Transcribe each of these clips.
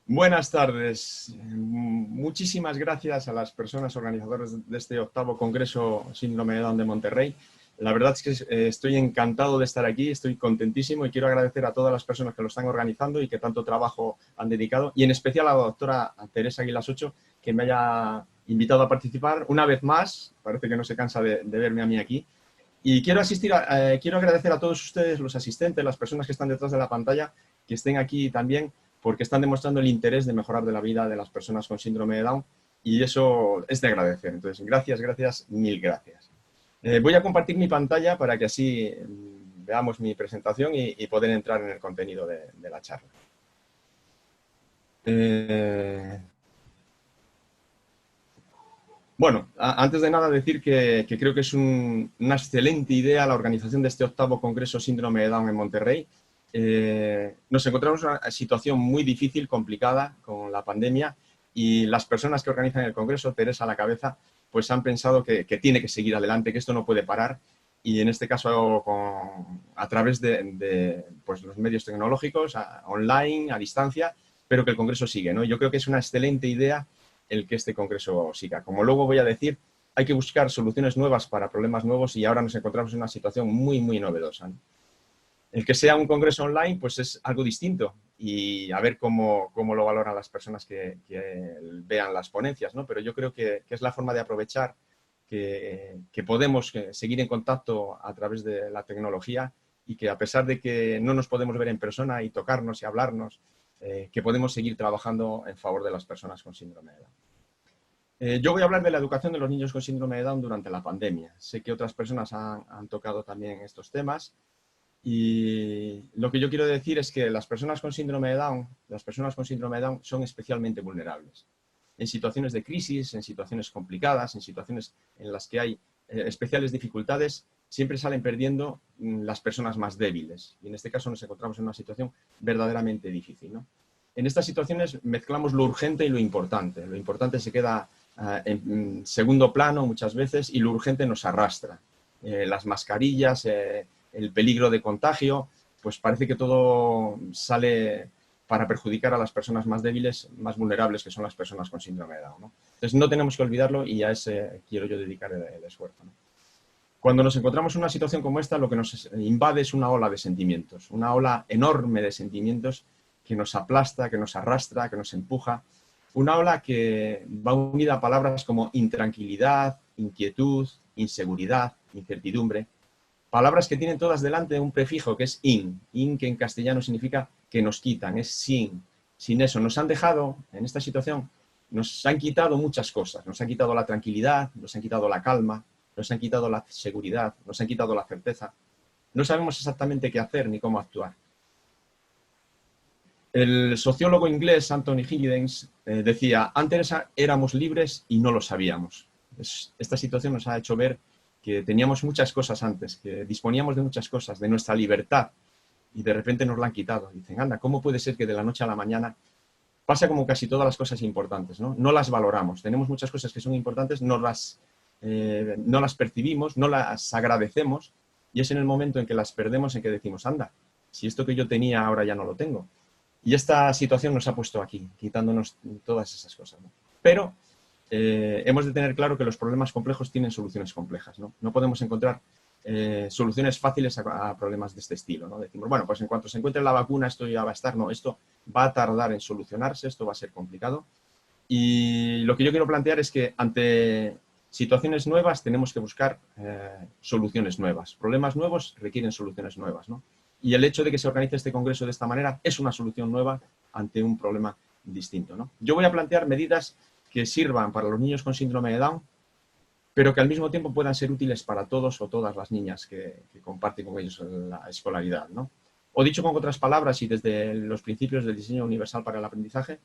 Buenas tardes. Muchísimas gracias a las personas organizadoras de este octavo Congreso Síndrome de Down de Monterrey. La verdad es que estoy encantado de estar aquí, estoy contentísimo y quiero agradecer a todas las personas que lo están organizando y que tanto trabajo han dedicado, y en especial a la doctora Teresa Aguilas Ocho, que me haya invitado a participar una vez más. Parece que no se cansa de verme a mí aquí. Y quiero agradecer a todos ustedes, los asistentes, las personas que están detrás de la pantalla, que estén aquí también, porque están demostrando el interés de mejorar de la vida de las personas con síndrome de Down, y eso es de agradecer. Entonces, gracias, mil gracias. Voy a compartir mi pantalla para que así veamos mi presentación y poder entrar en el contenido de la charla. Bueno, antes de nada decir que creo que es una excelente idea la organización de este octavo Congreso Síndrome de Down en Monterrey. Nos encontramos en una situación muy difícil, complicada con la pandemia, y las personas que organizan el Congreso, Teresa a la cabeza, pues han pensado que tiene que seguir adelante, que esto no puede parar, y en este caso a través de pues, los medios tecnológicos, online, a distancia, pero que el Congreso sigue, ¿no? Yo creo que es una excelente idea el que este Congreso siga. Como luego voy a decir, hay que buscar soluciones nuevas para problemas nuevos y ahora nos encontramos en una situación muy, muy novedosa, ¿no? El que sea un congreso online, pues es algo distinto, y a ver cómo lo valoran las personas que vean las ponencias, ¿no? Pero yo creo que es la forma de aprovechar que podemos seguir en contacto a través de la tecnología, y que a pesar de que no nos podemos ver en persona y tocarnos y hablarnos, que podemos seguir trabajando en favor de las personas con síndrome de Down. Yo voy a hablar de la educación de los niños con síndrome de Down durante la pandemia. Sé que otras personas han tocado también estos temas, y lo que yo quiero decir es que las personas con síndrome de Down son especialmente vulnerables. En situaciones de crisis, en situaciones complicadas, en situaciones en las que hay especiales dificultades, siempre salen perdiendo las personas más débiles. Y en este caso nos encontramos en una situación verdaderamente difícil, ¿no? En estas situaciones mezclamos lo urgente y lo importante. Lo importante se queda en segundo plano muchas veces, y lo urgente nos arrastra. Las mascarillas, el peligro de contagio, pues parece que todo sale para perjudicar a las personas más débiles, más vulnerables, que son las personas con síndrome de Down, ¿no? Entonces no tenemos que olvidarlo, y a ese quiero yo dedicar el esfuerzo, ¿no? Cuando nos encontramos en una situación como esta, lo que nos invade es una ola de sentimientos, una ola enorme de sentimientos que nos aplasta, que nos arrastra, que nos empuja. Una ola que va unida a palabras como intranquilidad, inquietud, inseguridad, incertidumbre. Palabras que tienen todas delante un prefijo que es in, que en castellano significa que nos quitan, es sin. Sin eso nos han dejado, en esta situación, nos han quitado muchas cosas. Nos han quitado la tranquilidad, nos han quitado la calma, nos han quitado la seguridad, nos han quitado la certeza. No sabemos exactamente qué hacer ni cómo actuar. El sociólogo inglés Anthony Giddens decía: antes éramos libres y no lo sabíamos. Esta situación nos ha hecho ver que teníamos muchas cosas antes, que disponíamos de muchas cosas, de nuestra libertad, y de repente nos la han quitado. Dicen, anda, ¿cómo puede ser que de la noche a la mañana pasa como casi todas las cosas importantes, ¿no? No las valoramos. Tenemos muchas cosas que son importantes, no las percibimos, no las agradecemos, y es en el momento en que las perdemos en que decimos, anda, si esto que yo tenía ahora ya no lo tengo. Y esta situación nos ha puesto aquí, quitándonos todas esas cosas, ¿no? Pero hemos de tener claro que los problemas complejos tienen soluciones complejas, ¿no? No podemos encontrar soluciones fáciles a problemas de este estilo, ¿no? Decimos, bueno, pues en cuanto se encuentre la vacuna esto ya va a estar. No, esto va a tardar en solucionarse, esto va a ser complicado. Y lo que yo quiero plantear es que ante situaciones nuevas tenemos que buscar soluciones nuevas. Problemas nuevos requieren soluciones nuevas, ¿no? Y el hecho de que se organice este congreso de esta manera es una solución nueva ante un problema distinto, ¿no? Yo voy a plantear medidas que sirvan para los niños con síndrome de Down, pero que al mismo tiempo puedan ser útiles para todos o todas las niñas que comparten con ellos la escolaridad, ¿no? O dicho con otras palabras, y desde los principios del diseño universal para el aprendizaje,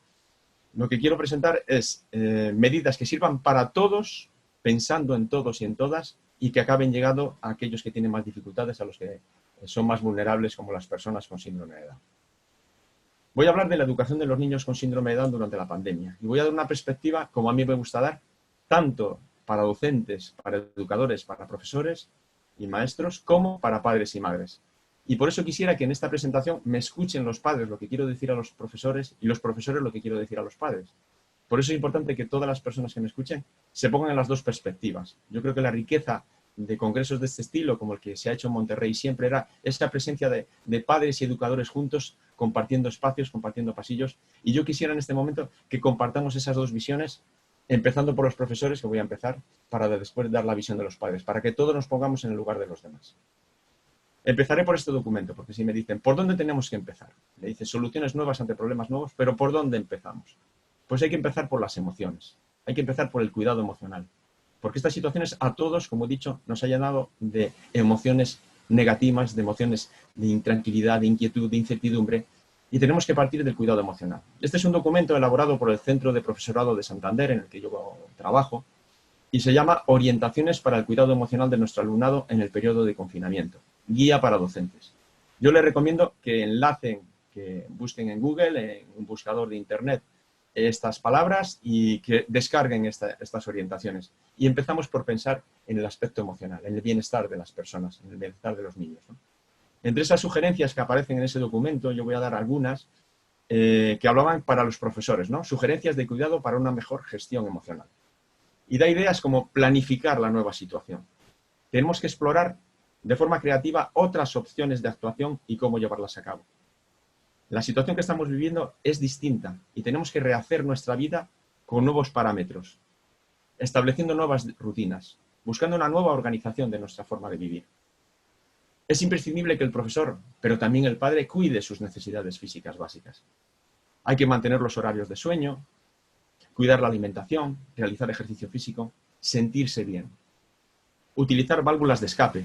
lo que quiero presentar es medidas que sirvan para todos, pensando en todos y en todas, y que acaben llegando a aquellos que tienen más dificultades, a los que son más vulnerables, como las personas con síndrome de Down. Voy a hablar de la educación de los niños con síndrome de Down durante la pandemia, y voy a dar una perspectiva, como a mí me gusta dar, tanto para docentes, para educadores, para profesores y maestros, como para padres y madres. Y por eso quisiera que en esta presentación me escuchen los padres lo que quiero decir a los profesores y los profesores lo que quiero decir a los padres. Por eso es importante que todas las personas que me escuchen se pongan en las dos perspectivas. Yo creo que la riqueza de congresos de este estilo, como el que se ha hecho en Monterrey siempre, era esta presencia de padres y educadores juntos, compartiendo espacios, compartiendo pasillos. Y yo quisiera en este momento que compartamos esas dos visiones, empezando por los profesores, que voy a empezar, para después dar la visión de los padres, para que todos nos pongamos en el lugar de los demás. Empezaré por este documento, porque si me dicen, ¿por dónde tenemos que empezar? Le dice, soluciones nuevas ante problemas nuevos, pero ¿por dónde empezamos? Pues hay que empezar por las emociones, hay que empezar por el cuidado emocional, porque estas situaciones a todos, como he dicho, nos ha llenado de emociones negativas, de emociones de intranquilidad, de inquietud, de incertidumbre, y tenemos que partir del cuidado emocional. Este es un documento elaborado por el Centro de Profesorado de Santander, en el que yo trabajo, y se llama Orientaciones para el cuidado emocional de nuestro alumnado en el periodo de confinamiento. Guía para docentes. Yo les recomiendo que enlacen, que busquen en Google, en un buscador de Internet, estas palabras y que descarguen estas orientaciones. Y empezamos por pensar en el aspecto emocional, en el bienestar de las personas, en el bienestar de los niños, ¿no? Entre esas sugerencias que aparecen en ese documento, yo voy a dar algunas que hablaban para los profesores, ¿no? Sugerencias de cuidado para una mejor gestión emocional. Y da ideas como planificar la nueva situación. Tenemos que explorar de forma creativa otras opciones de actuación y cómo llevarlas a cabo. La situación que estamos viviendo es distinta y tenemos que rehacer nuestra vida con nuevos parámetros, estableciendo nuevas rutinas, buscando una nueva organización de nuestra forma de vivir. Es imprescindible que el profesor, pero también el padre, cuide sus necesidades físicas básicas. Hay que mantener los horarios de sueño, cuidar la alimentación, realizar ejercicio físico, sentirse bien. Utilizar válvulas de escape.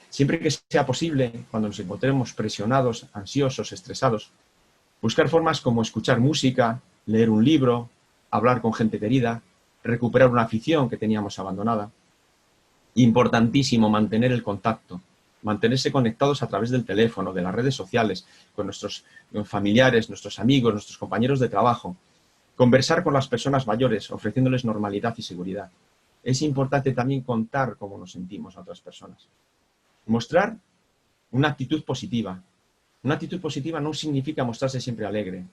Siempre que sea posible, cuando nos encontremos presionados, ansiosos, estresados, buscar formas como escuchar música, leer un libro, hablar con gente querida, recuperar una afición que teníamos abandonada. Importantísimo mantener el contacto, mantenerse conectados a través del teléfono, de las redes sociales, con nuestros familiares, nuestros amigos, nuestros compañeros de trabajo. Conversar con las personas mayores, ofreciéndoles normalidad y seguridad. Es importante también contar cómo nos sentimos a otras personas. Mostrar una actitud positiva. Una actitud positiva no significa mostrarse siempre alegre.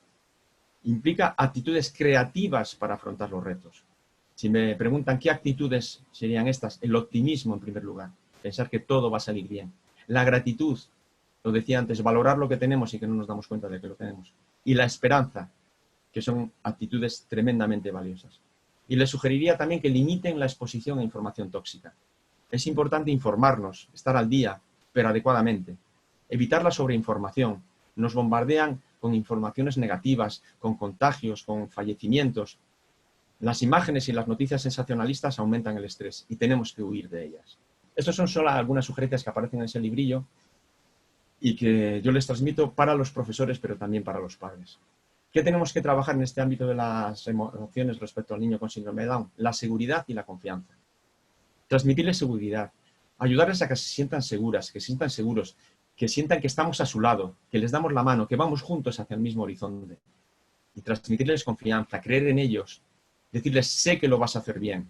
Implica actitudes creativas para afrontar los retos. Si me preguntan qué actitudes serían estas, el optimismo en primer lugar, pensar que todo va a salir bien. La gratitud, lo decía antes, valorar lo que tenemos y que no nos damos cuenta de que lo tenemos. Y la esperanza, que son actitudes tremendamente valiosas. Y les sugeriría también que limiten la exposición a información tóxica. Es importante informarnos, estar al día, pero adecuadamente. Evitar la sobreinformación. Nos bombardean con informaciones negativas, con contagios, con fallecimientos. Las imágenes y las noticias sensacionalistas aumentan el estrés y tenemos que huir de ellas. Estas son solo algunas sugerencias que aparecen en ese librillo y que yo les transmito para los profesores, pero también para los padres. ¿Qué tenemos que trabajar en este ámbito de las emociones respecto al niño con síndrome de Down? La seguridad y la confianza. Transmitirles seguridad, ayudarles a que se sientan seguras, que se sientan seguros, que sientan que estamos a su lado, que les damos la mano, que vamos juntos hacia el mismo horizonte. Y transmitirles confianza, creer en ellos, decirles, sé que lo vas a hacer bien.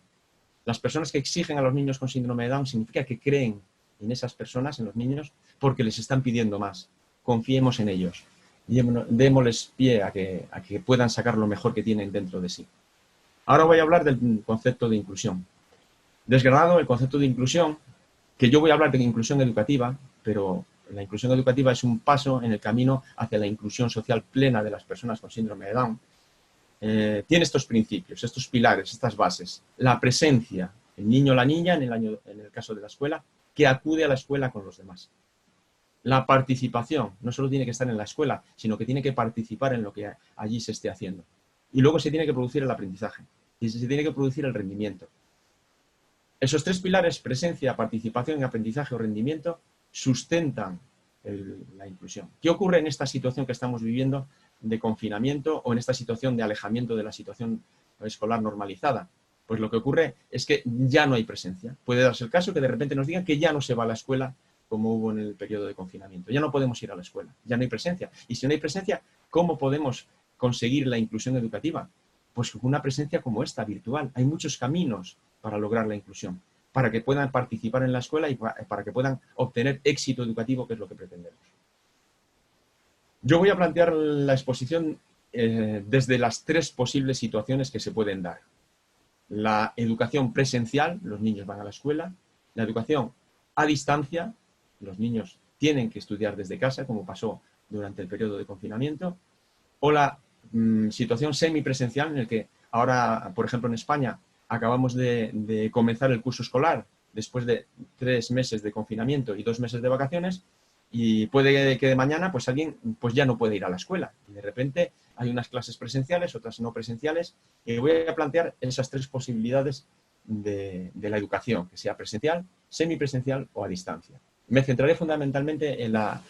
Las personas que exigen a los niños con síndrome de Down significa que creen en esas personas, en los niños, porque les están pidiendo más. Confiemos en ellos. Y démosles pie a que puedan sacar lo mejor que tienen dentro de sí. Ahora voy a hablar del concepto de inclusión. Desgranado el concepto de inclusión, que yo voy a hablar de inclusión educativa, pero la inclusión educativa es un paso en el camino hacia la inclusión social plena de las personas con síndrome de Down. Tiene estos principios, estos pilares, estas bases. La presencia, el niño o la niña, en el caso de la escuela, que acude a la escuela con los demás. La participación, no solo tiene que estar en la escuela, sino que tiene que participar en lo que allí se esté haciendo. Y luego se tiene que producir el aprendizaje, y se tiene que producir el rendimiento. Esos tres pilares, presencia, participación, aprendizaje o rendimiento, sustentan la inclusión. ¿Qué ocurre en esta situación que estamos viviendo de confinamiento o en esta situación de alejamiento de la situación escolar normalizada? Pues lo que ocurre es que ya no hay presencia. Puede darse el caso que de repente nos digan que ya no se va a la escuela como hubo en el periodo de confinamiento. Ya no podemos ir a la escuela, ya no hay presencia. Y si no hay presencia, ¿cómo podemos conseguir la inclusión educativa? Pues con una presencia como esta, virtual. Hay muchos caminos para lograr la inclusión, para que puedan participar en la escuela y para que puedan obtener éxito educativo, que es lo que pretendemos. Yo voy a plantear la exposición desde las tres posibles situaciones que se pueden dar. La educación presencial, los niños van a la escuela. La educación a distancia, los niños tienen que estudiar desde casa, como pasó durante el periodo de confinamiento. O la situación semipresencial, en el que ahora, por ejemplo, en España, acabamos de comenzar el curso escolar después de 3 meses de confinamiento y 2 meses de vacaciones, y puede que de mañana pues alguien pues ya no puede ir a la escuela. Y de repente hay unas clases presenciales, otras no presenciales, y voy a plantear esas tres posibilidades de la educación, que sea presencial, semipresencial o a distancia. Me centraré fundamentalmente en la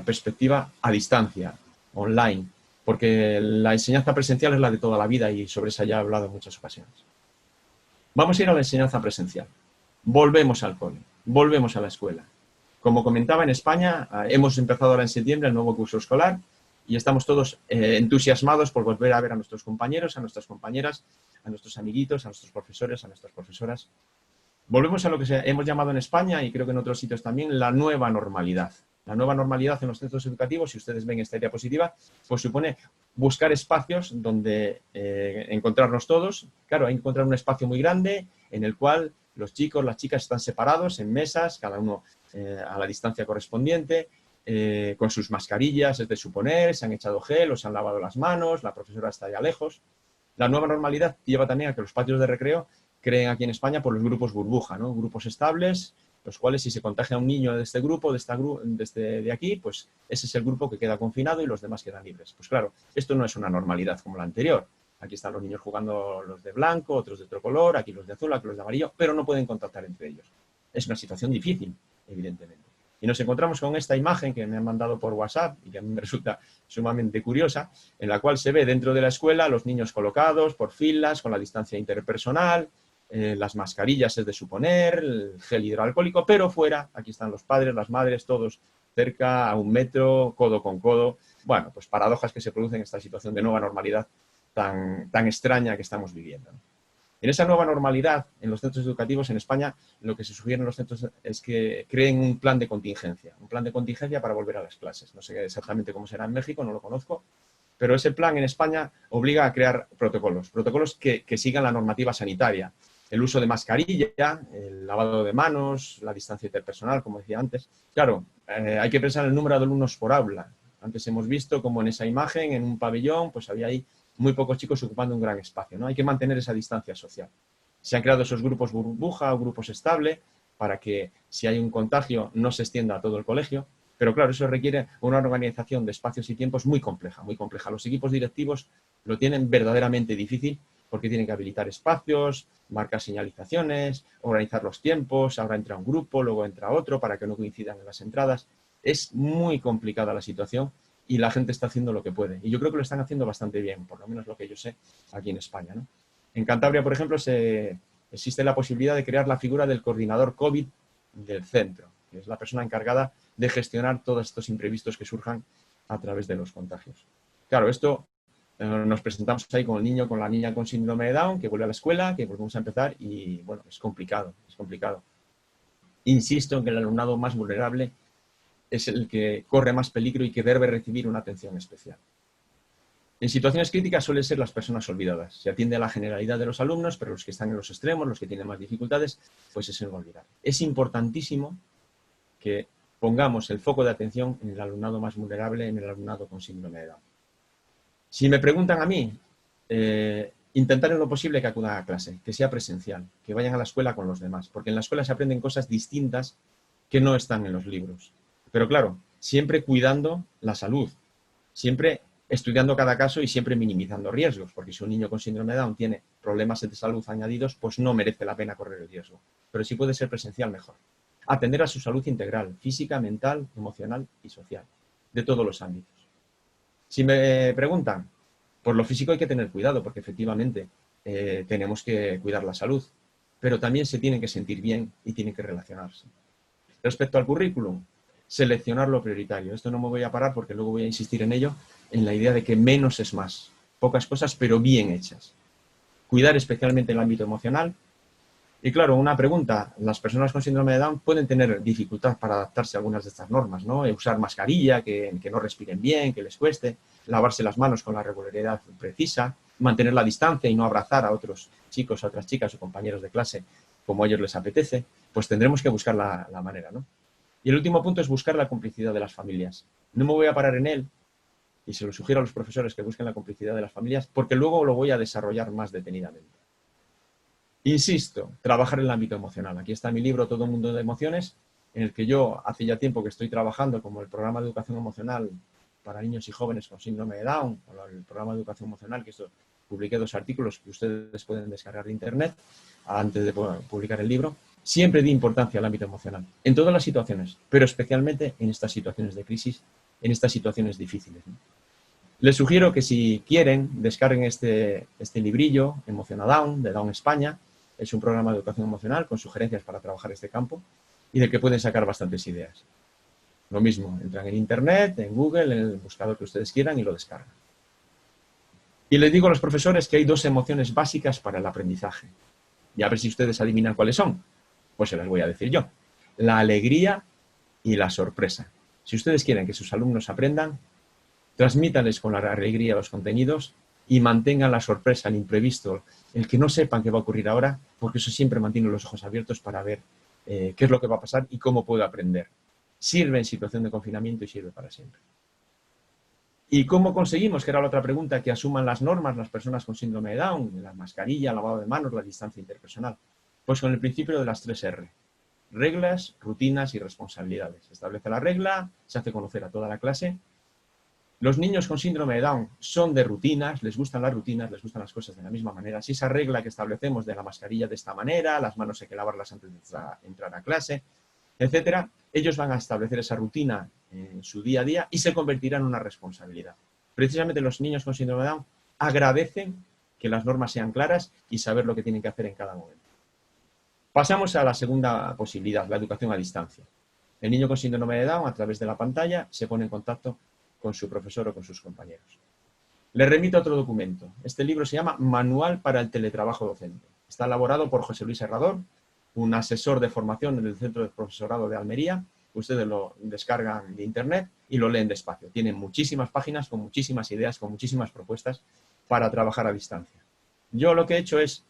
perspectiva a distancia, online, porque la enseñanza presencial es la de toda la vida y sobre esa ya he hablado en muchas ocasiones. Vamos a ir a la enseñanza presencial. Volvemos al cole, volvemos a la escuela. Como comentaba, en España hemos empezado ahora en septiembre el nuevo curso escolar y estamos todos entusiasmados por volver a ver a nuestros compañeros, a nuestras compañeras, a nuestros amiguitos, a nuestros profesores, a nuestras profesoras. Volvemos a lo que hemos llamado en España, y creo que en otros sitios también, la nueva normalidad. La nueva normalidad en los centros educativos, si ustedes ven esta diapositiva, pues supone buscar espacios donde encontrarnos todos. Claro, hay que encontrar un espacio muy grande en el cual los chicos, las chicas están separados en mesas, cada uno a la distancia correspondiente, con sus mascarillas, es de suponer, se han echado gel o se han lavado las manos, la profesora está ya lejos. La nueva normalidad lleva también a que los patios de recreo creen aquí en España por los grupos burbuja, ¿no? Grupos estables, los cuales si se contagia a un niño de este grupo, de aquí, pues ese es el grupo que queda confinado y los demás quedan libres. Pues claro, esto no es una normalidad como la anterior. Aquí están los niños jugando, los de blanco, otros de otro color, aquí los de azul, aquí los de amarillo, pero no pueden contactar entre ellos. Es una situación difícil, evidentemente. Y nos encontramos con esta imagen que me han mandado por WhatsApp y que a mí me resulta sumamente curiosa, en la cual se ve dentro de la escuela los niños colocados por filas, con la distancia interpersonal, las mascarillas es de suponer, el gel hidroalcohólico, pero fuera, aquí están los padres, las madres, todos cerca, a 1 metro, codo con codo. Bueno, pues paradojas que se producen en esta situación de nueva normalidad tan extraña que estamos viviendo. En esa nueva normalidad, en los centros educativos en España, lo que se sugiere en los centros es que creen un plan de contingencia para volver a las clases. No sé exactamente cómo será en México, no lo conozco, pero ese plan en España obliga a crear protocolos que sigan la normativa sanitaria. El uso de mascarilla, el lavado de manos, la distancia interpersonal, como decía antes. Claro, hay que pensar en el número de alumnos por aula. Antes hemos visto como en esa imagen, en un pabellón, pues había ahí muy pocos chicos ocupando un gran espacio, ¿no? Hay que mantener esa distancia social. Se han creado esos grupos burbuja o grupos estable para que si hay un contagio no se extienda a todo el colegio. Pero claro, eso requiere una organización de espacios y tiempos muy compleja, muy compleja. Los equipos directivos lo tienen verdaderamente difícil porque tienen que habilitar espacios, marcar señalizaciones, organizar los tiempos, ahora entra un grupo, luego entra otro para que no coincidan en las entradas. Es muy complicada la situación y la gente está haciendo lo que puede. Y yo creo que lo están haciendo bastante bien, por lo menos lo que yo sé aquí en España, ¿no? En Cantabria, por ejemplo, existe la posibilidad de crear la figura del coordinador COVID del centro, que es la persona encargada de gestionar todos estos imprevistos que surjan a través de los contagios. Claro, esto nos presentamos ahí con el niño, con la niña con síndrome de Down, que vuelve a la escuela, que volvemos a empezar y, bueno, es complicado, es complicado. Insisto en que el alumnado más vulnerable es el que corre más peligro y que debe recibir una atención especial. En situaciones críticas suelen ser las personas olvidadas. Se atiende a la generalidad de los alumnos, pero los que están en los extremos, los que tienen más dificultades, pues es olvidar. Es importantísimo que pongamos el foco de atención en el alumnado más vulnerable, en el alumnado con síndrome de Down. Si me preguntan a mí, intentar en lo posible que acudan a clase, que sea presencial, que vayan a la escuela con los demás, porque en la escuela se aprenden cosas distintas que no están en los libros. Pero claro, siempre cuidando la salud, siempre estudiando cada caso y siempre minimizando riesgos, porque si un niño con síndrome de Down tiene problemas de salud añadidos, pues no merece la pena correr el riesgo. Pero si puede ser presencial, mejor. Atender a su salud integral, física, mental, emocional y social, de todos los ámbitos. Si me preguntan, por lo físico hay que tener cuidado, porque efectivamente tenemos que cuidar la salud, pero también se tienen que sentir bien y tienen que relacionarse. Respecto al currículum, seleccionar lo prioritario. Esto no me voy a parar porque luego voy a insistir en ello, en la idea de que menos es más. Pocas cosas, pero bien hechas. Cuidar especialmente el ámbito emocional, Y claro, una pregunta, las personas con síndrome de Down pueden tener dificultad para adaptarse a algunas de estas normas, ¿no? Usar mascarilla, que no respiren bien, que les cueste, lavarse las manos con la regularidad precisa, mantener la distancia y no abrazar a otros chicos, a otras chicas o compañeros de clase como a ellos les apetece, pues tendremos que buscar la manera, ¿no? Y el último punto es buscar la complicidad de las familias. No me voy a parar en él, y se lo sugiero a los profesores que busquen la complicidad de las familias, porque luego lo voy a desarrollar más detenidamente. Insisto, trabajar en el ámbito emocional. Aquí está mi libro Todo un mundo de emociones, en el que yo hace ya tiempo que estoy trabajando como el programa de educación emocional para niños y jóvenes con síndrome de Down, o el programa de educación emocional, que esto publiqué 2 artículos que ustedes pueden descargar de internet antes de publicar el libro. Siempre di importancia al ámbito emocional, en todas las situaciones, pero especialmente en estas situaciones de crisis, en estas situaciones difíciles, ¿no? Les sugiero que si quieren, descarguen este librillo, Emociona Down, de Down España. Es un programa de educación emocional con sugerencias para trabajar este campo y del que pueden sacar bastantes ideas. Lo mismo, entran en internet, en Google, en el buscador que ustedes quieran y lo descargan. Y les digo a los profesores que hay 2 emociones básicas para el aprendizaje. Y a ver si ustedes adivinan cuáles son. Pues se las voy a decir yo. La alegría y la sorpresa. Si ustedes quieren que sus alumnos aprendan, transmítanles con la alegría los contenidos y mantengan la sorpresa, el imprevisto, el que no sepan qué va a ocurrir ahora, porque eso siempre mantiene los ojos abiertos para ver qué es lo que va a pasar y cómo puedo aprender. Sirve en situación de confinamiento y sirve para siempre. ¿Y cómo conseguimos, que era la otra pregunta, que asuman las normas las personas con síndrome de Down, la mascarilla, el lavado de manos, la distancia interpersonal? Pues con el principio de las 3 R. Reglas, rutinas y responsabilidades. Se establece la regla, se hace conocer a toda la clase. Los niños con síndrome de Down son de rutinas, les gustan las rutinas, les gustan las cosas de la misma manera. Si esa regla que establecemos de la mascarilla de esta manera, las manos hay que lavarlas antes de entrar a clase, etcétera, ellos van a establecer esa rutina en su día a día y se convertirá en una responsabilidad. Precisamente los niños con síndrome de Down agradecen que las normas sean claras y saber lo que tienen que hacer en cada momento. Pasamos a la segunda posibilidad, la educación a distancia. El niño con síndrome de Down, a través de la pantalla, se pone en contacto con su profesor o con sus compañeros. Le remito a otro documento. Este libro se llama Manual para el teletrabajo docente. Está elaborado por José Luis Herrador, un asesor de formación en el Centro de Profesorado de Almería. Ustedes lo descargan de internet y lo leen despacio. Tiene muchísimas páginas con muchísimas ideas, con muchísimas propuestas para trabajar a distancia. Yo lo que he hecho es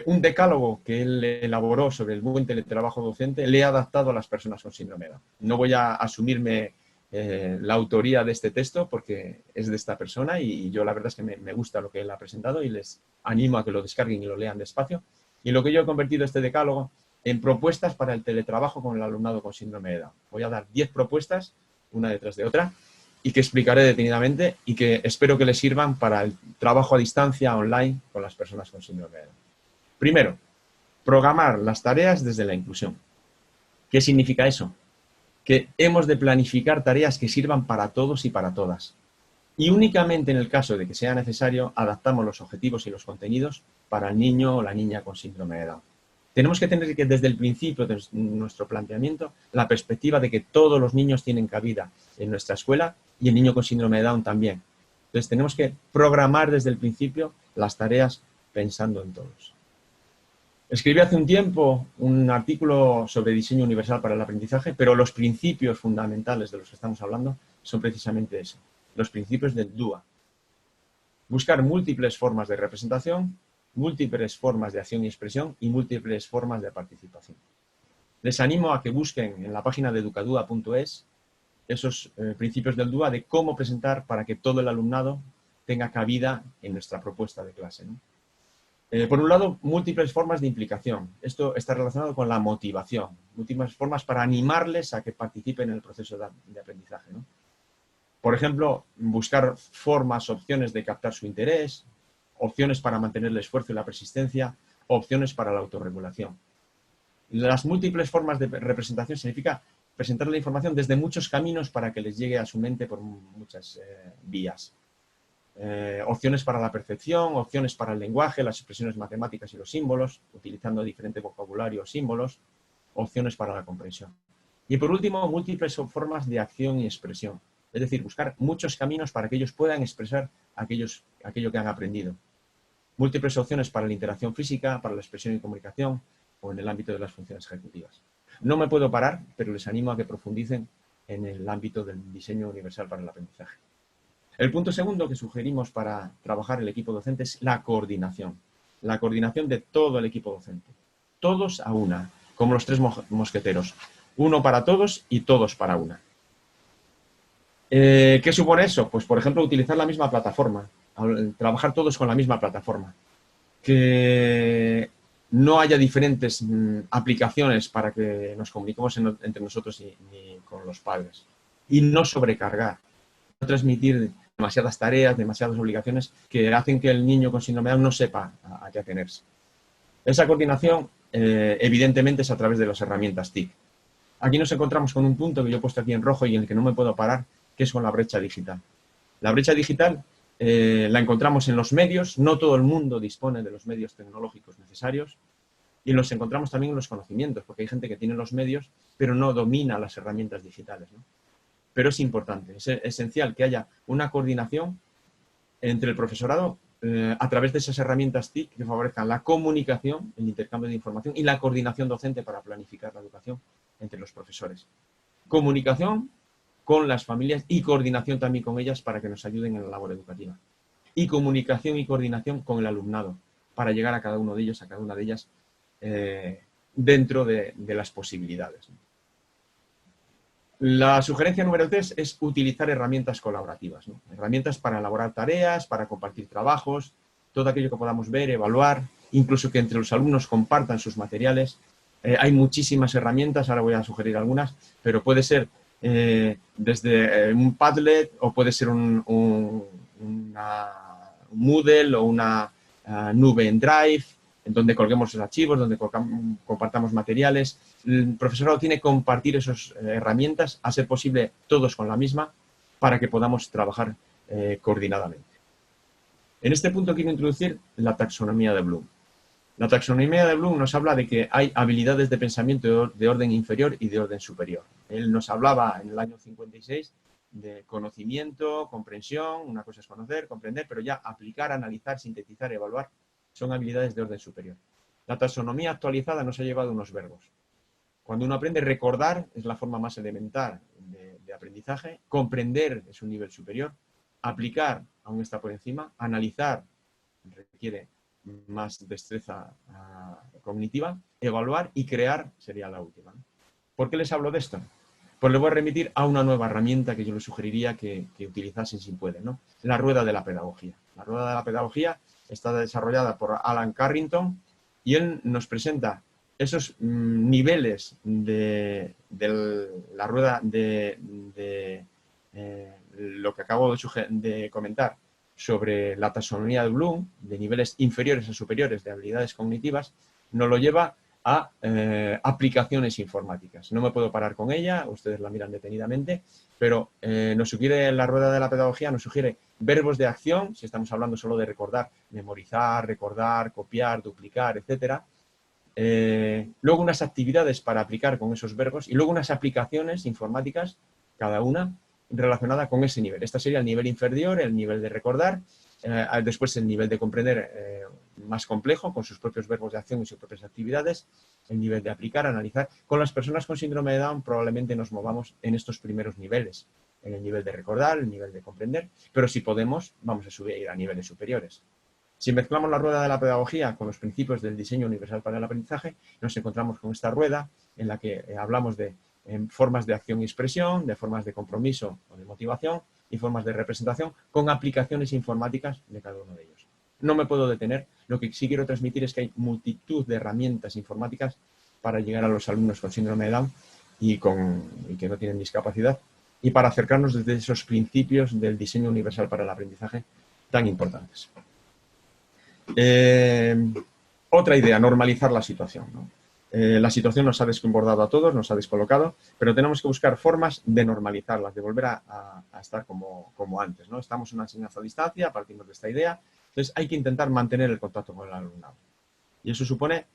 un decálogo que él elaboró sobre el buen teletrabajo docente, le he adaptado a las personas con síndrome de Down. No voy a asumirme la autoría de este texto porque es de esta persona y yo la verdad es que me gusta lo que él ha presentado y les animo a que lo descarguen y lo lean despacio. Y lo que yo he convertido este decálogo en propuestas para el teletrabajo con el alumnado con síndrome de Down. Voy a dar 10 propuestas, una detrás de otra, y que explicaré detenidamente y que espero que les sirvan para el trabajo a distancia, online, con las personas con síndrome de Down. Primero, programar las tareas desde la inclusión. ¿Qué significa eso? Que hemos de planificar tareas que sirvan para todos y para todas. Y únicamente en el caso de que sea necesario, adaptamos los objetivos y los contenidos para el niño o la niña con síndrome de Down. Tenemos que tener que desde el principio de nuestro planteamiento la perspectiva de que todos los niños tienen cabida en nuestra escuela y el niño con síndrome de Down también. Entonces tenemos que programar desde el principio las tareas pensando en todos. Escribí hace un tiempo un artículo sobre diseño universal para el aprendizaje, pero los principios fundamentales de los que estamos hablando son precisamente eso, los principios del DUA. Buscar múltiples formas de representación, múltiples formas de acción y expresión y múltiples formas de participación. Les animo a que busquen en la página de educadua.es esos principios del DUA de cómo presentar para que todo el alumnado tenga cabida en nuestra propuesta de clase, ¿no? Por un lado, múltiples formas de implicación. Esto está relacionado con la motivación. Múltiples formas para animarles a que participen en el proceso de aprendizaje, ¿no? Por ejemplo, buscar formas, opciones de captar su interés, opciones para mantener el esfuerzo y la persistencia, opciones para la autorregulación. Las múltiples formas de representación significa presentar la información desde muchos caminos para que les llegue a su mente por muchas vías. Opciones para la percepción, opciones para el lenguaje, las expresiones matemáticas y los símbolos, utilizando diferente vocabulario o símbolos, opciones para la comprensión. Y por último, múltiples formas de acción y expresión. Es decir, buscar muchos caminos para que ellos puedan expresar aquello que han aprendido. múltiples opciones para la interacción física, para la expresión y comunicación o en el ámbito de las funciones ejecutivas. No me puedo parar, pero les animo a que profundicen en el ámbito del diseño universal para el aprendizaje. El punto segundo que sugerimos para trabajar el equipo docente es la coordinación. La coordinación de todo el equipo docente. Todos a una, como los tres mosqueteros. Uno para todos y todos para una. ¿Qué supone eso? Pues, por ejemplo, utilizar la misma plataforma. Trabajar todos con la misma plataforma. Que no haya diferentes aplicaciones para que nos comuniquemos entre nosotros y con los padres. Y no sobrecargar. No transmitir demasiadas tareas, demasiadas obligaciones que hacen que el niño con síndrome de Down no sepa a qué atenerse. Esa coordinación, evidentemente, es a través de las herramientas TIC. Aquí nos encontramos con un punto que yo he puesto aquí en rojo y en el que no me puedo parar, que es con la brecha digital. La brecha digital la encontramos en los medios, no todo el mundo dispone de los medios tecnológicos necesarios, y los encontramos también en los conocimientos, porque hay gente que tiene los medios, pero no domina las herramientas digitales, ¿no? Pero es importante, es esencial que haya una coordinación entre el profesorado a través de esas herramientas TIC que favorezcan la comunicación, el intercambio de información y la coordinación docente para planificar la educación entre los profesores. Comunicación con las familias y coordinación también con ellas para que nos ayuden en la labor educativa. Y comunicación y coordinación con el alumnado para llegar a cada uno de ellos, a cada una de ellas, dentro de las posibilidades. La sugerencia número 3 es utilizar herramientas colaborativas, ¿no? Herramientas para elaborar tareas, para compartir trabajos, todo aquello que podamos ver, evaluar, incluso que entre los alumnos compartan sus materiales. Hay muchísimas herramientas, ahora voy a sugerir algunas, pero puede ser desde un Padlet o puede ser un Moodle o una nube en Drive, en donde colguemos los archivos, donde compartamos materiales. El profesorado tiene que compartir esas herramientas, a ser posible todos con la misma, para que podamos trabajar coordinadamente. En este punto quiero introducir la taxonomía de Bloom. La taxonomía de Bloom nos habla de que hay habilidades de pensamiento de orden inferior y de orden superior. Él nos hablaba en el año 56 de conocimiento, comprensión, una cosa es conocer, comprender, pero ya aplicar, analizar, sintetizar, evaluar, son habilidades de orden superior. La taxonomía actualizada nos ha llevado unos verbos. Cuando uno aprende, recordar es la forma más elemental de aprendizaje, comprender es un nivel superior, aplicar aún está por encima, analizar requiere más destreza cognitiva, evaluar y crear sería la última. ¿Por qué les hablo de esto? Pues les voy a remitir a una nueva herramienta que yo les sugeriría que utilizasen si pueden, ¿no? La rueda de la pedagogía. La rueda de la pedagogía está desarrollada por Alan Carrington y él nos presenta esos niveles de la rueda de lo que acabo de comentar sobre la taxonomía de Bloom, de niveles inferiores a superiores de habilidades cognitivas, nos lo lleva a aplicaciones informáticas. No me puedo parar con ella, ustedes la miran detenidamente, pero nos sugiere la rueda de la pedagogía, nos sugiere verbos de acción, si estamos hablando solo de recordar, memorizar, recordar, copiar, duplicar, etcétera. Luego unas actividades para aplicar con esos verbos y luego unas aplicaciones informáticas, cada una relacionada con ese nivel. Este sería el nivel inferior, el nivel de recordar, después el nivel de comprender más complejo, con sus propios verbos de acción y sus propias actividades, el nivel de aplicar, analizar. Con las personas con síndrome de Down probablemente nos movamos en estos primeros niveles, en el nivel de recordar, el nivel de comprender, pero si podemos, vamos a subir a niveles superiores. Si mezclamos la rueda de la pedagogía con los principios del diseño universal para el aprendizaje, nos encontramos con esta rueda en la que hablamos de formas de acción y expresión, de formas de compromiso o de motivación y formas de representación con aplicaciones informáticas de cada uno de ellos. No me puedo detener, lo que sí quiero transmitir es que hay multitud de herramientas informáticas para llegar a los alumnos con síndrome de Down y que no tienen discapacidad y para acercarnos desde esos principios del diseño universal para el aprendizaje tan importantes. Otra idea, normalizar la situación, ¿no? La situación nos ha desbordado a todos, nos ha descolocado, pero tenemos que buscar formas de normalizarlas, de volver a estar como antes, ¿no? Estamos en una enseñanza a distancia, partimos de esta idea, entonces hay que intentar mantener el contacto con el alumnado. Y eso supone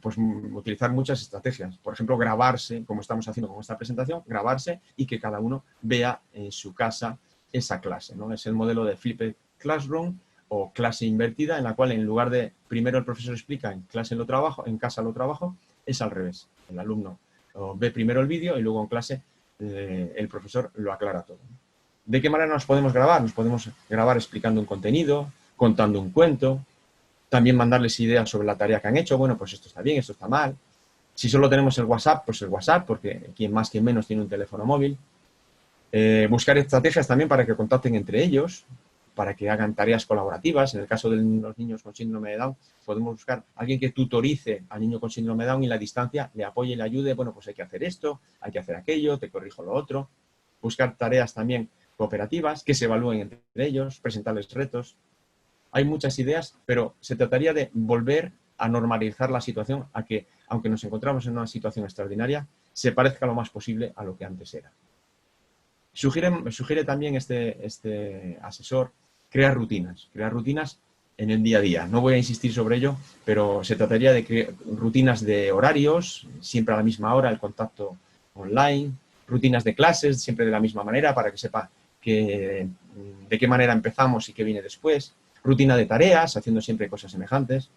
pues, utilizar muchas estrategias. Por ejemplo, grabarse, como estamos haciendo con esta presentación, grabarse y que cada uno vea en su casa esa clase, ¿no? Es el modelo de Flipped Classroom o clase invertida, en la cual en lugar de primero el profesor explica, en clase lo trabajo, en casa lo trabajo, es al revés. El alumno ve primero el vídeo y luego en clase el profesor lo aclara todo. ¿De qué manera nos podemos grabar? Nos podemos grabar explicando un contenido, contando un cuento, también mandarles ideas sobre la tarea que han hecho. Bueno, pues esto está bien, esto está mal. Si solo tenemos el WhatsApp, pues el WhatsApp, porque quien más, quien menos tiene un teléfono móvil. Buscar estrategias también para que contacten entre ellos, para que hagan tareas colaborativas. En el caso de los niños con síndrome de Down, podemos buscar a alguien que tutorice al niño con síndrome de Down y la distancia le apoye y le ayude. Bueno, pues hay que hacer esto, hay que hacer aquello, te corrijo lo otro. Buscar tareas también cooperativas que se evalúen entre ellos, presentarles retos. Hay muchas ideas, pero se trataría de volver a normalizar la situación, a que, aunque nos encontramos en una situación extraordinaria, se parezca lo más posible a lo que antes era. Sugiere también este asesor crear rutinas en el día a día. No voy a insistir sobre ello, pero se trataría de crear rutinas de horarios, siempre a la misma hora, el contacto online, rutinas de clases, siempre de la misma manera, para que sepa de qué manera empezamos y qué viene después, rutina de tareas, haciendo siempre cosas semejantes,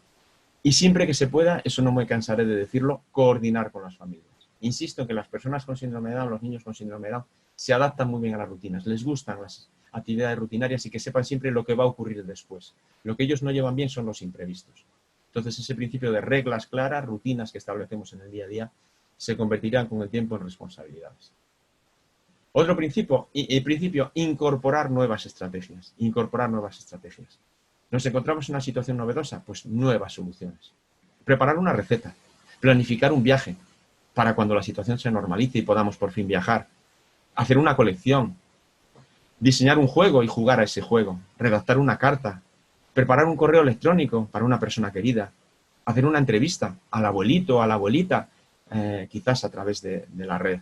y siempre que se pueda, eso no me cansaré de decirlo, coordinar con las familias. Insisto en que las personas con síndrome de Down, los niños con síndrome de Down, se adaptan muy bien a las rutinas, les gustan las actividades rutinarias y que sepan siempre lo que va a ocurrir después. Lo que ellos no llevan bien son los imprevistos. Entonces, ese principio de reglas claras, rutinas que establecemos en el día a día, se convertirán con el tiempo en responsabilidades. Otro principio, incorporar nuevas estrategias. ¿Nos encontramos en una situación novedosa? Pues nuevas soluciones. Preparar una receta, planificar un viaje para cuando la situación se normalice y podamos por fin viajar, hacer una colección, diseñar un juego y jugar a ese juego, redactar una carta, preparar un correo electrónico para una persona querida, hacer una entrevista al abuelito o a la abuelita, quizás a través de la red,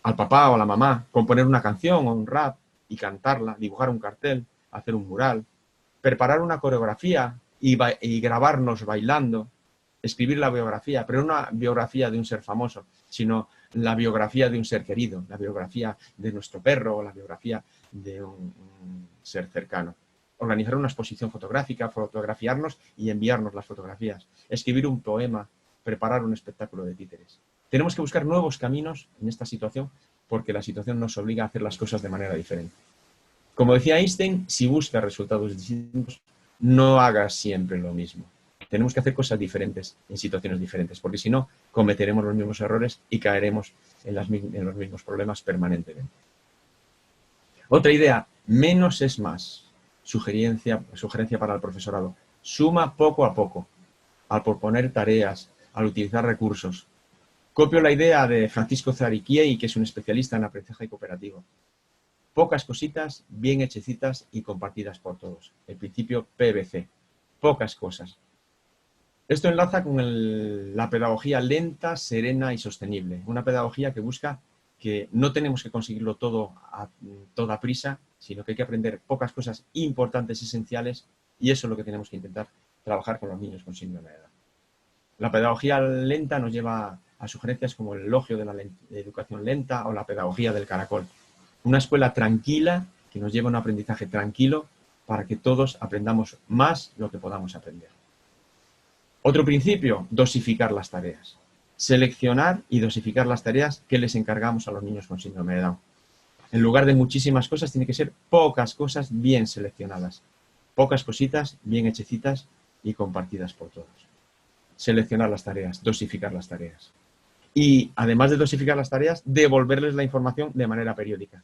al papá o a la mamá, componer una canción o un rap y cantarla, dibujar un cartel, hacer un mural, preparar una coreografía y grabarnos bailando, escribir la biografía, pero no una biografía de un ser famoso, sino la biografía de un ser querido, la biografía de nuestro perro o la biografía de un ser cercano. Organizar una exposición fotográfica, fotografiarnos y enviarnos las fotografías, escribir un poema, preparar un espectáculo de títeres. Tenemos que buscar nuevos caminos en esta situación porque la situación nos obliga a hacer las cosas de manera diferente. Como decía Einstein, si buscas resultados distintos, no hagas siempre lo mismo. Tenemos que hacer cosas diferentes en situaciones diferentes, porque si no, cometeremos los mismos errores y caeremos en los mismos problemas permanentemente. Otra idea, menos es más. Sugerencia para el profesorado. Suma poco a poco, al proponer tareas, al utilizar recursos. Copio la idea de Francisco Zariquiei, que es un especialista en aprendizaje cooperativo. Pocas cositas, bien hechecitas y compartidas por todos. El principio PBC. Pocas cosas. Esto enlaza con la pedagogía lenta, serena y sostenible. Una pedagogía que busca que no tenemos que conseguirlo todo a toda prisa, sino que hay que aprender pocas cosas importantes, esenciales, y eso es lo que tenemos que intentar trabajar con los niños con síndrome de Down. La pedagogía lenta nos lleva a sugerencias como el elogio de la educación lenta o la pedagogía del caracol. Una escuela tranquila que nos lleva a un aprendizaje tranquilo para que todos aprendamos más lo que podamos aprender. Otro principio, dosificar las tareas. Seleccionar y dosificar las tareas que les encargamos a los niños con síndrome de Down. En lugar de muchísimas cosas, tiene que ser pocas cosas bien seleccionadas. Pocas cositas bien hechecitas y compartidas por todos. Seleccionar las tareas, dosificar las tareas. Y además de dosificar las tareas, devolverles la información de manera periódica.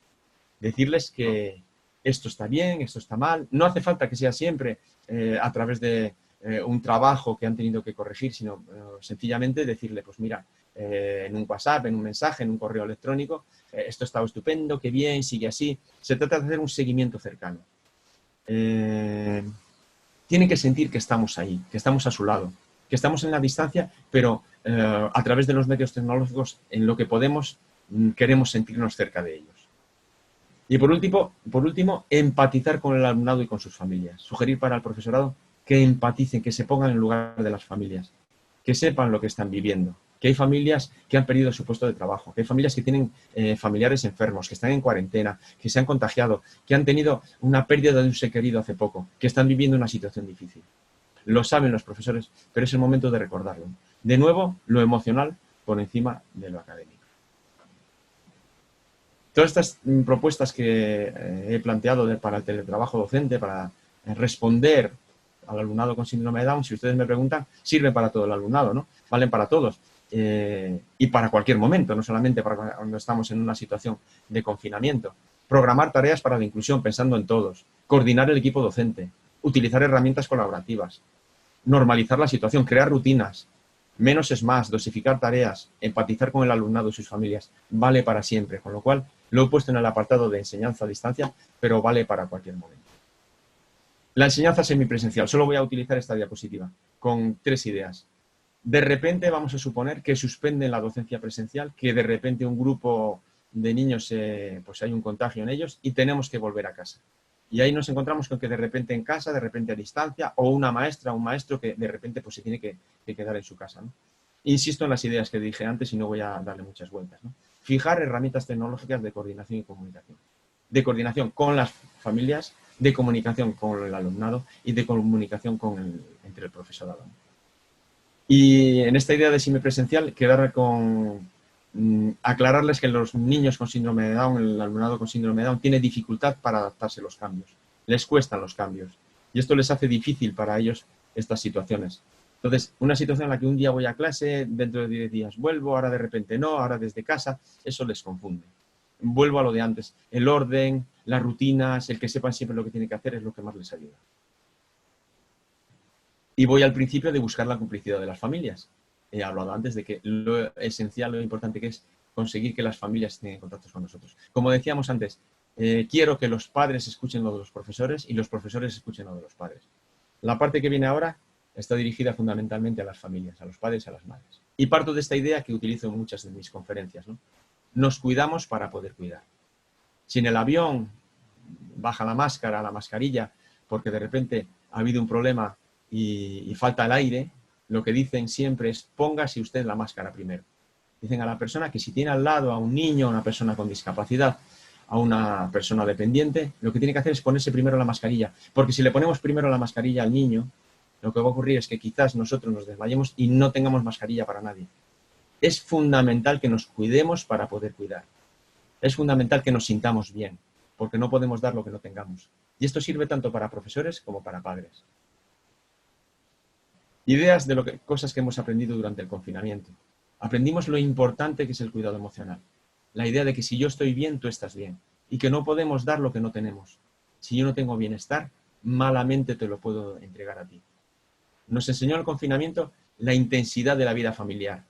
Decirles que esto está bien, esto está mal. No hace falta que sea siempre a través de un trabajo que han tenido que corregir, sino sencillamente decirle, pues mira, en un WhatsApp, en un mensaje, en un correo electrónico, esto está estupendo, qué bien, sigue así. Se trata de hacer un seguimiento cercano. Tienen que sentir que estamos ahí, que estamos a su lado, que estamos en la distancia, pero a través de los medios tecnológicos, en lo que podemos, queremos sentirnos cerca de ellos. Y por último, empatizar con el alumnado y con sus familias. Sugerir para el profesorado que empaticen, que se pongan en lugar de las familias, que sepan lo que están viviendo, que hay familias que han perdido su puesto de trabajo, que hay familias que tienen familiares enfermos, que están en cuarentena, que se han contagiado, que han tenido una pérdida de un ser querido hace poco, que están viviendo una situación difícil. Lo saben los profesores, pero es el momento de recordarlo. De nuevo, lo emocional por encima de lo académico. Todas estas propuestas que he planteado para el teletrabajo docente, para responder al alumnado con síndrome de Down, si ustedes me preguntan, sirven para todo el alumnado, ¿no? Valen para todos. Y para cualquier momento, no solamente para cuando estamos en una situación de confinamiento. Programar tareas para la inclusión pensando en todos. Coordinar el equipo docente. Utilizar herramientas colaborativas. Normalizar la situación, crear rutinas. Menos es más, dosificar tareas, empatizar con el alumnado y sus familias. Vale para siempre, con lo cual lo he puesto en el apartado de enseñanza a distancia, pero vale para cualquier momento. La enseñanza semipresencial. Solo voy a utilizar esta diapositiva con 3 ideas. De repente vamos a suponer que suspenden la docencia presencial, que de repente un grupo de niños, pues hay un contagio en ellos y tenemos que volver a casa. Y ahí nos encontramos con que de repente en casa, de repente a distancia, o una maestra o un maestro que de repente pues se tiene que quedar en su casa, ¿no? Insisto en las ideas que dije antes y no voy a darle muchas vueltas, ¿no? Fijar herramientas tecnológicas de coordinación y comunicación. De coordinación con las familias, de comunicación con el alumnado y de comunicación entre el profesorado. Y en esta idea de semipresencial, quedar con aclararles que los niños con síndrome de Down, el alumnado con síndrome de Down, tiene dificultad para adaptarse a los cambios. Les cuestan los cambios. Y esto les hace difícil para ellos estas situaciones. Entonces, una situación en la que un día voy a clase, dentro de 10 días vuelvo, ahora de repente no, ahora desde casa, eso les confunde. Vuelvo a lo de antes. El orden, las rutinas, el que sepan siempre lo que tienen que hacer es lo que más les ayuda. Y voy al principio de buscar la complicidad de las familias. He hablado antes de que lo esencial, lo importante que es conseguir que las familias estén en contacto con nosotros. Como decíamos antes, quiero que los padres escuchen lo de los profesores y los profesores escuchen lo de los padres. La parte que viene ahora está dirigida fundamentalmente a las familias, a los padres y a las madres. Y parto de esta idea que utilizo en muchas de mis conferencias, ¿no? Nos cuidamos para poder cuidar. Si en el avión baja la máscara, la mascarilla, porque de repente ha habido un problema y falta el aire, lo que dicen siempre es póngase usted la máscara primero. Dicen a la persona que si tiene al lado a un niño, a una persona con discapacidad, a una persona dependiente, lo que tiene que hacer es ponerse primero la mascarilla, porque si le ponemos primero la mascarilla al niño, lo que va a ocurrir es que quizás nosotros nos desmayemos y no tengamos mascarilla para nadie. Es fundamental que nos cuidemos para poder cuidar. Es fundamental que nos sintamos bien, porque no podemos dar lo que no tengamos. Y esto sirve tanto para profesores como para padres. Ideas de cosas que hemos aprendido durante el confinamiento. Aprendimos lo importante que es el cuidado emocional. La idea de que si yo estoy bien, tú estás bien. Y que no podemos dar lo que no tenemos. Si yo no tengo bienestar, malamente te lo puedo entregar a ti. Nos enseñó el confinamiento la intensidad de la vida familiar.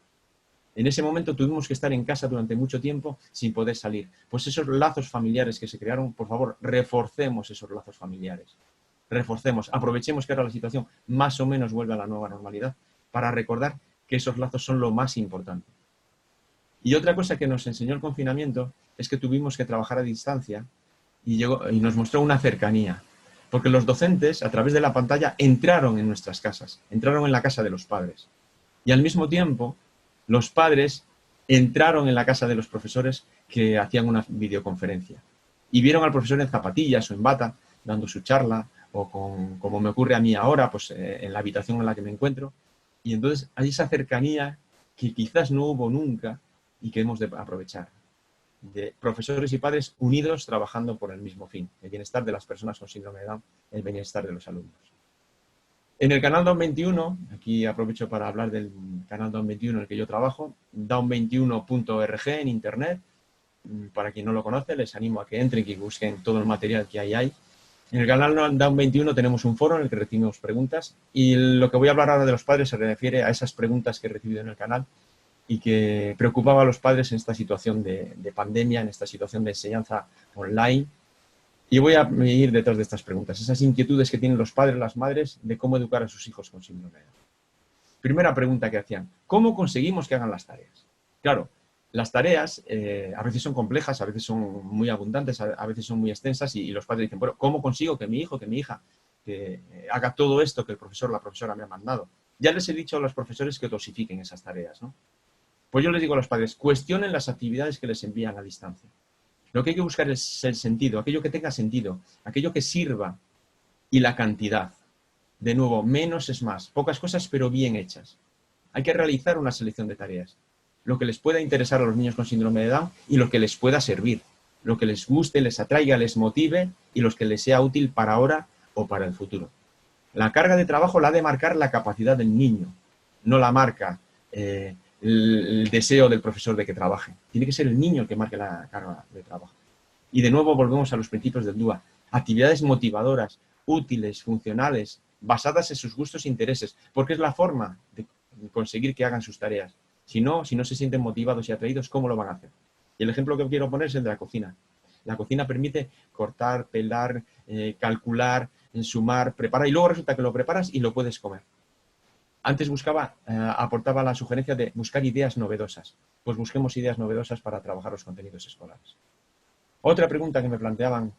En ese momento tuvimos que estar en casa durante mucho tiempo sin poder salir. Pues esos lazos familiares que se crearon, por favor, reforcemos esos lazos familiares. Reforcemos, aprovechemos que ahora la situación más o menos vuelve a la nueva normalidad para recordar que esos lazos son lo más importante. Y otra cosa que nos enseñó el confinamiento es que tuvimos que trabajar a distancia y nos mostró una cercanía. Porque los docentes, a través de la pantalla, entraron en nuestras casas, entraron en la casa de los padres. Y al mismo tiempo, los padres entraron en la casa de los profesores que hacían una videoconferencia. Y vieron al profesor en zapatillas o en bata, dando su charla, o como me ocurre a mí ahora, pues en la habitación en la que me encuentro. Y entonces hay esa cercanía que quizás no hubo nunca y que hemos de aprovechar. De profesores y padres unidos trabajando por el mismo fin, el bienestar de las personas con síndrome de Down, el bienestar de los alumnos. En el canal Down 21, aquí aprovecho para hablar del canal Down 21 en el que yo trabajo, down21.org en internet. Para quien no lo conoce, les animo a que entren y busquen todo el material que hay ahí. En el canal Down 21 tenemos un foro en el que recibimos preguntas y lo que voy a hablar ahora de los padres se refiere a esas preguntas que he recibido en el canal y que preocupaba a los padres en esta situación de pandemia, en esta situación de enseñanza online. Y voy a ir detrás de estas preguntas, esas inquietudes que tienen los padres, las madres, de cómo educar a sus hijos con síndrome de Down. Primera pregunta que hacían, ¿cómo conseguimos que hagan las tareas? Claro, las tareas a veces son complejas, a veces son muy abundantes, a veces son muy extensas y los padres dicen, bueno, ¿cómo consigo que mi hijo, que mi hija haga todo esto que el profesor o la profesora me ha mandado? Ya les he dicho a los profesores que dosifiquen esas tareas, ¿no? Pues yo les digo a los padres, cuestionen las actividades que les envían a distancia. Lo que hay que buscar es el sentido, aquello que tenga sentido, aquello que sirva y la cantidad. De nuevo, menos es más, pocas cosas pero bien hechas. Hay que realizar una selección de tareas, lo que les pueda interesar a los niños con síndrome de Down y lo que les pueda servir, lo que les guste, les atraiga, les motive y los que les sea útil para ahora o para el futuro. La carga de trabajo la ha de marcar la capacidad del niño, no la marca el deseo del profesor de que trabaje. Tiene que ser el niño el que marque la carga de trabajo. Y de nuevo volvemos a los principios del DUA. Actividades motivadoras, útiles, funcionales, basadas en sus gustos e intereses, porque es la forma de conseguir que hagan sus tareas. Si no se sienten motivados y atraídos, ¿cómo lo van a hacer? Y el ejemplo que quiero poner es el de la cocina. La cocina permite cortar, pelar, calcular, sumar, preparar, y luego resulta que lo preparas y lo puedes comer. Antes aportaba la sugerencia de buscar ideas novedosas. Pues busquemos ideas novedosas para trabajar los contenidos escolares. Otra pregunta que me planteaban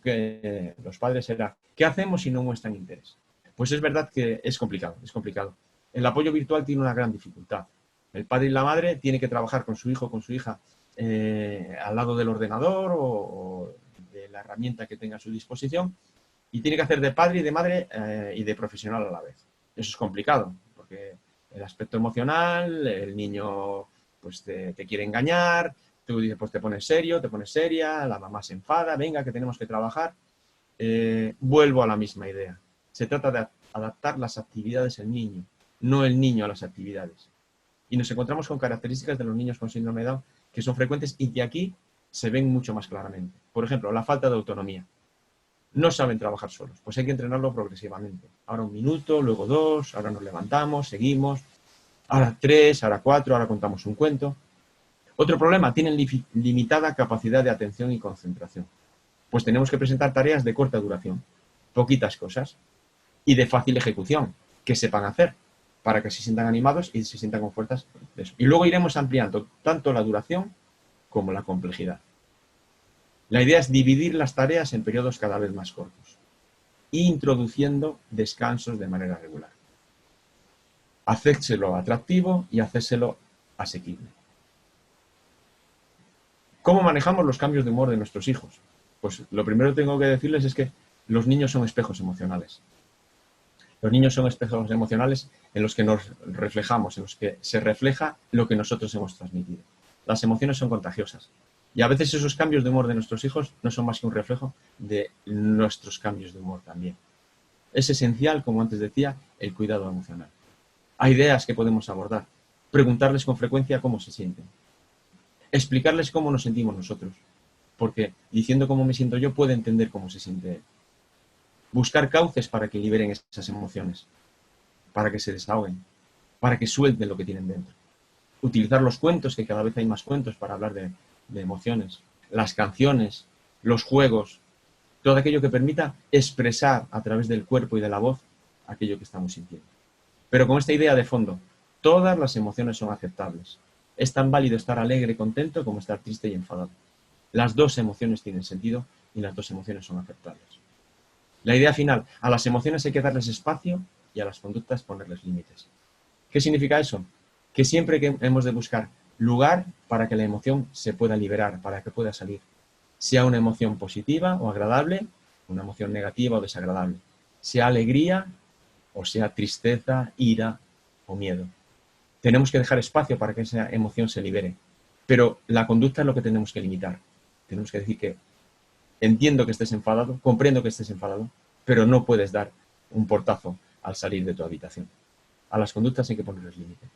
los padres era, ¿qué hacemos si no muestran interés? Pues es verdad que es complicado, es complicado. El apoyo virtual tiene una gran dificultad. El padre y la madre tienen que trabajar con su hijo o con su hija al lado del ordenador o de la herramienta que tenga a su disposición y tiene que hacer de padre y de madre y de profesional a la vez. Eso es complicado, porque el aspecto emocional, el niño pues te quiere engañar, tú dices, pues te pones serio, te pones seria, la mamá se enfada, venga, que tenemos que trabajar. Vuelvo a la misma idea. Se trata de adaptar las actividades al niño, no el niño a las actividades. Y nos encontramos con características de los niños con síndrome de Down que son frecuentes y que aquí se ven mucho más claramente. Por ejemplo, la falta de autonomía. No saben trabajar solos, pues hay que entrenarlo progresivamente. Ahora 1 minuto, luego 2, ahora nos levantamos, seguimos, ahora 3, ahora 4, ahora contamos un cuento. Otro problema, tienen limitada capacidad de atención y concentración. Pues tenemos que presentar tareas de corta duración, poquitas cosas, y de fácil ejecución, que sepan hacer, para que se sientan animados y se sientan con fuerzas. Y luego iremos ampliando tanto la duración como la complejidad. La idea es dividir las tareas en periodos cada vez más cortos, introduciendo descansos de manera regular. Hacérselo atractivo y hacérselo asequible. ¿Cómo manejamos los cambios de humor de nuestros hijos? Pues lo primero que tengo que decirles es que los niños son espejos emocionales. Los niños son espejos emocionales en los que nos reflejamos, en los que se refleja lo que nosotros hemos transmitido. Las emociones son contagiosas. Y a veces esos cambios de humor de nuestros hijos no son más que un reflejo de nuestros cambios de humor también. Es esencial, como antes decía, el cuidado emocional. Hay ideas que podemos abordar. Preguntarles con frecuencia cómo se sienten. Explicarles cómo nos sentimos nosotros. Porque diciendo cómo me siento yo puede entender cómo se siente él. Buscar cauces para que liberen esas emociones. Para que se desahoguen. Para que suelten lo que tienen dentro. Utilizar los cuentos, que cada vez hay más cuentos para hablar de emociones, las canciones, los juegos, todo aquello que permita expresar a través del cuerpo y de la voz aquello que estamos sintiendo. Pero con esta idea de fondo, todas las emociones son aceptables. Es tan válido estar alegre y contento como estar triste y enfadado. Las dos emociones tienen sentido y las dos emociones son aceptables. La idea final, a las emociones hay que darles espacio y a las conductas ponerles límites. ¿Qué significa eso? Que siempre que hemos de buscar lugar para que la emoción se pueda liberar, para que pueda salir. Sea una emoción positiva o agradable, una emoción negativa o desagradable. Sea alegría o sea tristeza, ira o miedo. Tenemos que dejar espacio para que esa emoción se libere. Pero la conducta es lo que tenemos que limitar. Tenemos que decir que entiendo que estés enfadado, comprendo que estés enfadado, pero no puedes dar un portazo al salir de tu habitación. A las conductas hay que ponerles límite.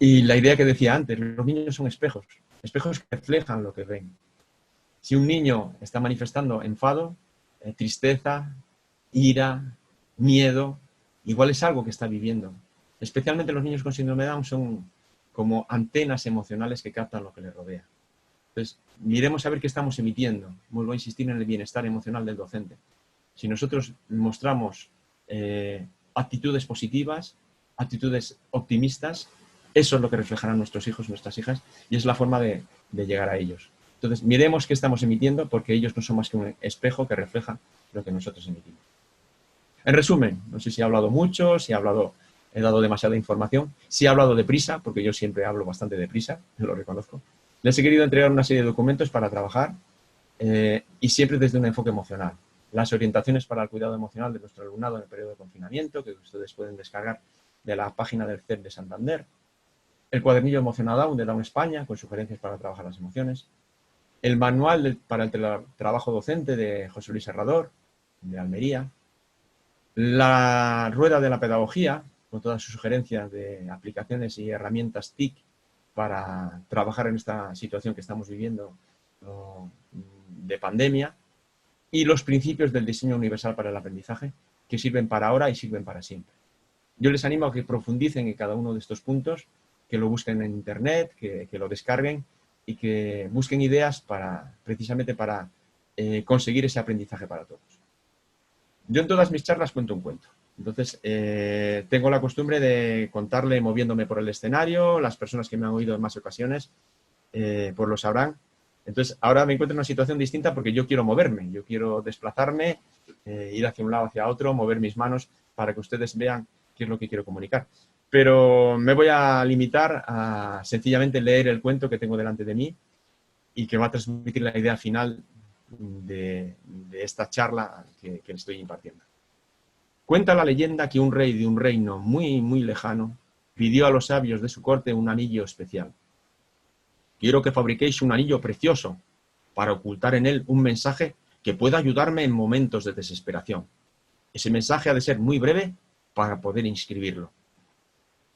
Y la idea que decía antes, los niños son espejos que reflejan lo que ven. Si un niño está manifestando enfado, tristeza, ira, miedo, igual es algo que está viviendo. Especialmente los niños con síndrome de Down son como antenas emocionales que captan lo que les rodea. Entonces, miremos a ver qué estamos emitiendo. Vuelvo a insistir en el bienestar emocional del docente. Si nosotros mostramos actitudes positivas, actitudes optimistas, eso es lo que reflejarán nuestros hijos, nuestras hijas, y es la forma de llegar a ellos. Entonces, miremos qué estamos emitiendo, porque ellos no son más que un espejo que refleja lo que nosotros emitimos. En resumen, no sé si he hablado mucho, si he hablado he dado demasiada información. Sí he hablado deprisa, porque yo siempre hablo bastante deprisa, lo reconozco. Les he querido entregar una serie de documentos para trabajar y siempre desde un enfoque emocional. Las orientaciones para el cuidado emocional de nuestro alumnado en el periodo de confinamiento, que ustedes pueden descargar de la página del CEP de Santander. El cuadernillo Emocionado de Down España, con sugerencias para trabajar las emociones. El manual para el trabajo docente de José Luis Herrador, de Almería. La rueda de la pedagogía, con todas sus sugerencias de aplicaciones y herramientas TIC para trabajar en esta situación que estamos viviendo de pandemia. Y los principios del diseño universal para el aprendizaje, que sirven para ahora y sirven para siempre. Yo les animo a que profundicen en cada uno de estos puntos, que lo busquen en internet, que lo descarguen y que busquen ideas precisamente para conseguir ese aprendizaje para todos. Yo en todas mis charlas cuento un cuento. Entonces, tengo la costumbre de contarle moviéndome por el escenario. Las personas que me han oído en más ocasiones pues lo sabrán. Entonces, ahora me encuentro en una situación distinta porque yo quiero moverme, yo quiero desplazarme, ir hacia un lado, hacia otro, mover mis manos para que ustedes vean qué es lo que quiero comunicar. Pero me voy a limitar a sencillamente leer el cuento que tengo delante de mí y que va a transmitir la idea final de esta charla que le estoy impartiendo. Cuenta la leyenda que un rey de un reino muy, muy lejano pidió a los sabios de su corte un anillo especial. Quiero que fabriquéis un anillo precioso para ocultar en él un mensaje que pueda ayudarme en momentos de desesperación. Ese mensaje ha de ser muy breve para poder inscribirlo.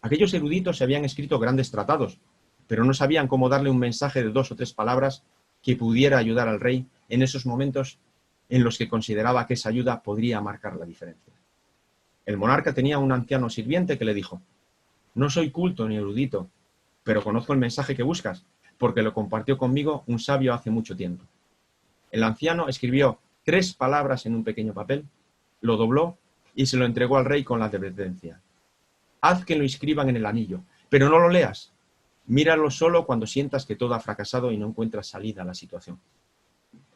Aquellos eruditos se habían escrito grandes tratados, pero no sabían cómo darle un mensaje de 2 o 3 palabras que pudiera ayudar al rey en esos momentos en los que consideraba que esa ayuda podría marcar la diferencia. El monarca tenía un anciano sirviente que le dijo: no soy culto ni erudito, pero conozco el mensaje que buscas, porque lo compartió conmigo un sabio hace mucho tiempo. El anciano escribió 3 palabras en un pequeño papel, lo dobló y se lo entregó al rey con la advertencia: haz que lo inscriban en el anillo, pero no lo leas. Míralo solo cuando sientas que todo ha fracasado y no encuentras salida a la situación.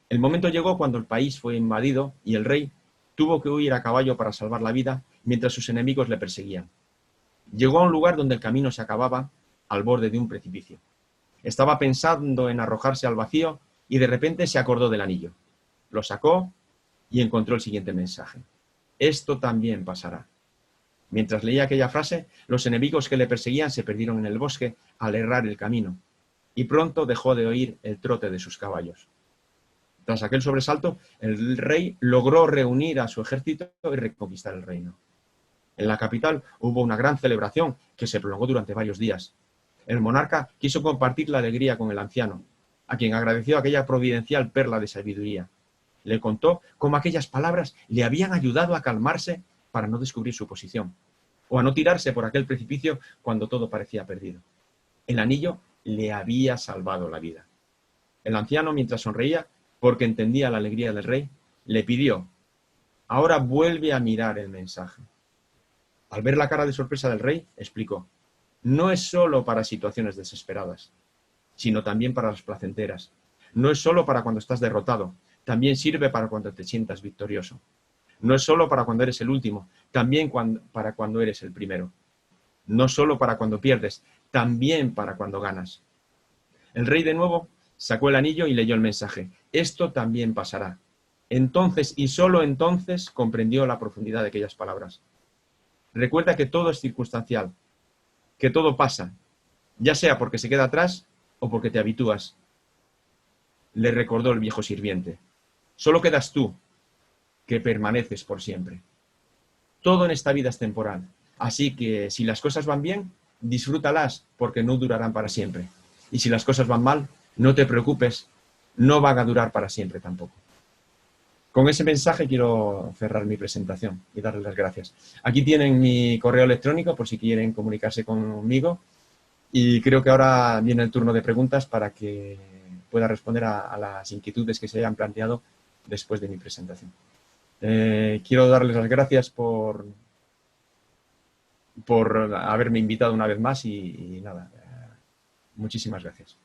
El momento llegó cuando el país fue invadido y el rey tuvo que huir a caballo para salvar la vida mientras sus enemigos le perseguían. Llegó a un lugar donde el camino se acababa al borde de un precipicio. Estaba pensando en arrojarse al vacío y de repente se acordó del anillo. Lo sacó y encontró el siguiente mensaje: esto también pasará. Mientras leía aquella frase, los enemigos que le perseguían se perdieron en el bosque al errar el camino, y pronto dejó de oír el trote de sus caballos. Tras aquel sobresalto, el rey logró reunir a su ejército y reconquistar el reino. En la capital hubo una gran celebración que se prolongó durante varios días. El monarca quiso compartir la alegría con el anciano, a quien agradeció aquella providencial perla de sabiduría. Le contó cómo aquellas palabras le habían ayudado a calmarse para no descubrir su posición, o a no tirarse por aquel precipicio cuando todo parecía perdido. El anillo le había salvado la vida. El anciano, mientras sonreía, porque entendía la alegría del rey, le pidió: ahora vuelve a mirar el mensaje. Al ver la cara de sorpresa del rey, explicó: no es solo para situaciones desesperadas, sino también para las placenteras. No es solo para cuando estás derrotado, también sirve para cuando te sientas victorioso. No es solo para cuando eres el último, también para cuando eres el primero. No solo para cuando pierdes, también para cuando ganas. El rey de nuevo sacó el anillo y leyó el mensaje: esto también pasará. Entonces, y solo entonces, comprendió la profundidad de aquellas palabras. Recuerda que todo es circunstancial, que todo pasa, ya sea porque se queda atrás o porque te habitúas. Le recordó el viejo sirviente: solo quedas tú, que permaneces por siempre. Todo en esta vida es temporal, así que si las cosas van bien, disfrútalas porque no durarán para siempre. Y si las cosas van mal, no te preocupes, no van a durar para siempre tampoco. Con ese mensaje quiero cerrar mi presentación y darles las gracias. Aquí tienen mi correo electrónico por si quieren comunicarse conmigo, y creo que ahora viene el turno de preguntas para que pueda responder a las inquietudes que se hayan planteado después de mi presentación. Quiero darles las gracias por haberme invitado una vez más y nada, muchísimas gracias.